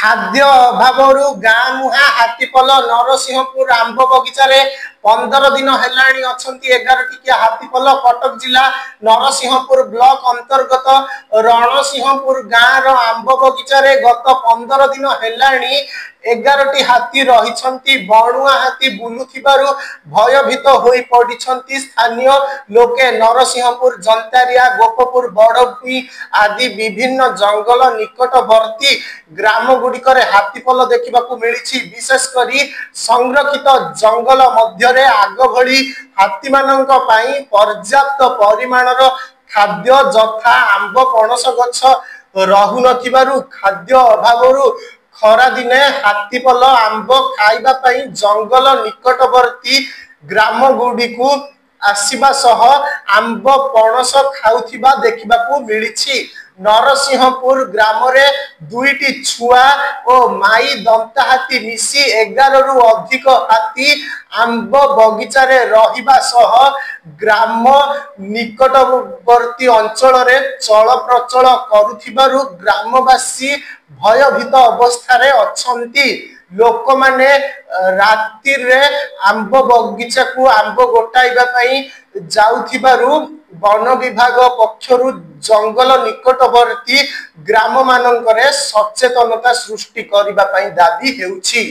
खाद्य अभाव गाँ मुहा हाथीपल नरसिंहपुर आंब बगीचार 15 दिन हेलाणी अछंती 11 टिकिया हाथीपल कटक जिला नरसिंहपुर ब्लॉक अंतर्गत रणसिंहपुर गाँ रो आंब बगीचार गत 15 दिन हेलाणी 11टी हाथी रही बणुआ हाथी बुलुथिबारु भयभीत होई पड़िछंती स्थानीय लोके नरसिंहपुर जंतारिया गोपपुर बड़भुई आदि विभिन्न जंगल निकटवर्ती ग्राम गुड़िकर हाथीपल देखा मिली विशेष करी संरक्षित जंगल मध्य आग भली हाथी मानक पई पर्याप्त परिमाणर खाद्य जथा आंब पणस गछ रहु नथिबारु खाद्य अभावरु खरा दिने हाथीपल आंब खाइबा पई जंगल निकटवर्ती ग्राम गुडी को आसीबा सह आंब पणस खाउथिबा देखिबाकू मिलिछि। नरसिंहपुर ग्राम रे दुईटी छुआ और माई दंता हाथी मिसी 11 रु अधिक हाथी आंब बगीचा रे रहिबा सह ग्राम निकटवर्ती अंचल रे चल प्रचल करुथिबारु ग्रामवासी भयभीत अवस्था रे अछंती। लोक माने राति रे आंब बगीचा को आंब गोटाइबा पई जाउथिबारु वन विभाग पक्षरु जंगल निकटवर्ती ग्राम मानकरे सचेतनता सृष्टि करिबा पई दाबी हेउछि।